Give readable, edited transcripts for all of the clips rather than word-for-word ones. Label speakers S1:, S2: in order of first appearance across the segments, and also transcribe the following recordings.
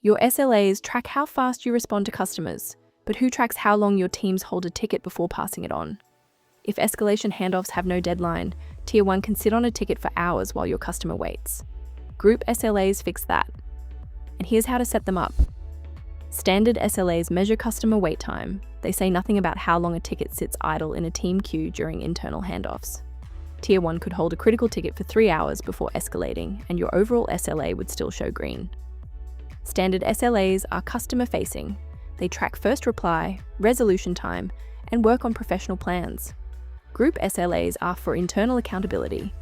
S1: Your SLAs track how fast you respond to customers, but who tracks how long your teams hold a ticket before passing it on? If escalation handoffs have no deadline, Tier 1 can sit on a ticket for hours while your customer waits. Group SLAs fix that. And here's how to set them up. Standard SLAs measure customer wait time. They say nothing about how long a ticket sits idle in a team queue during internal handoffs. Tier 1 could hold a critical ticket for 3 hours before escalating, and your overall SLA would still show green. Standard SLAs are customer-facing. They track first reply, resolution time, and work on professional plans. Group SLAs are for internal accountability.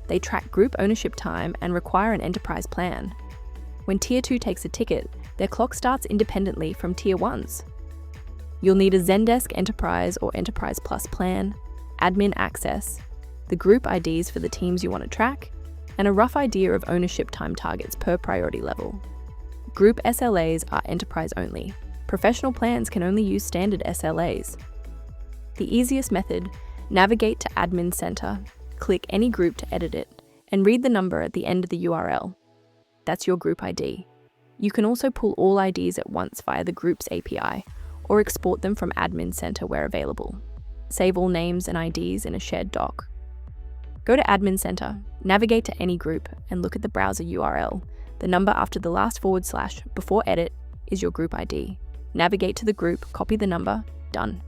S1: They track group ownership time and require an enterprise plan. When Tier 2 takes a ticket, their clock starts independently from Tier 1's. You'll need a Zendesk Enterprise or Enterprise Plus plan, admin access, the group IDs for the teams you want to track, and a rough idea of ownership time targets per priority level. Group SLAs are enterprise only. Professional plans can only use standard SLAs. The easiest method: navigate to Admin Center, click any group to edit it, and read the number at the end of the URL. That's your group ID. You can also pull all IDs at once via the Groups API, or export them from Admin Center where available. Save all names and IDs in a shared doc. Go to Admin Center, navigate to any group, and look at the browser URL. The number after the last / before edit is your group ID. Navigate to the group, copy the number, done.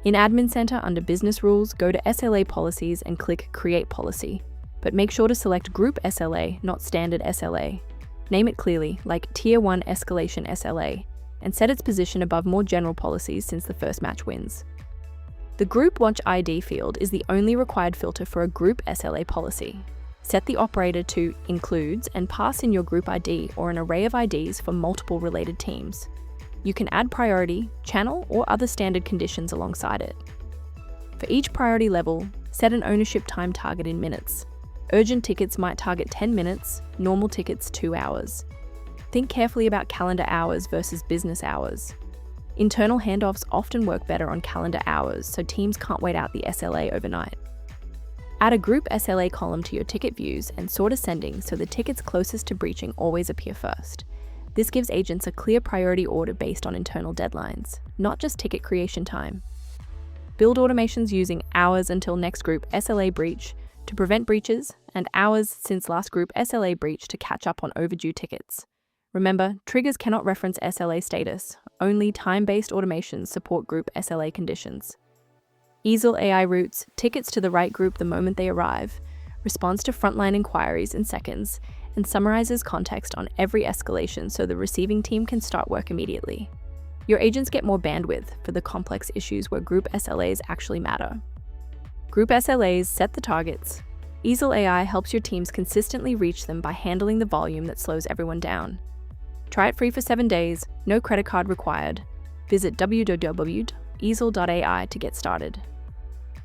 S1: In Admin Center, under Business Rules, go to SLA Policies and click Create Policy. But make sure to select Group SLA, not Standard SLA. Name it clearly, like Tier 1 Escalation SLA, and set its position above more general policies since the first match wins. The Group Watch ID field is the only required filter for a Group SLA policy. Set the operator to Includes and pass in your group ID or an array of IDs for multiple related teams. You can add priority, channel, or other standard conditions alongside it. For each priority level, set an ownership time target in minutes. Urgent tickets might target 10 minutes, normal tickets 2 hours. Think carefully about calendar hours versus business hours. Internal handoffs often work better on calendar hours, so teams can't wait out the SLA overnight. Add a Group SLA column to your ticket views and sort ascending so the tickets closest to breaching always appear first. This gives agents a clear priority order based on internal deadlines, not just ticket creation time. Build automations using hours until next group SLA breach to prevent breaches and hours since last group SLA breach to catch up on overdue tickets. Remember, triggers cannot reference SLA status. Only time-based automations support group SLA conditions. eesel AI routes tickets to the right group the moment they arrive, responds to frontline inquiries in seconds, and summarizes context on every escalation so the receiving team can start work immediately. Your agents get more bandwidth for the complex issues where group SLAs actually matter. Group SLAs set the targets. eesel AI helps your teams consistently reach them by handling the volume that slows everyone down. Try it free for 7 days, no credit card required. Visit www.eesel.ai to get started.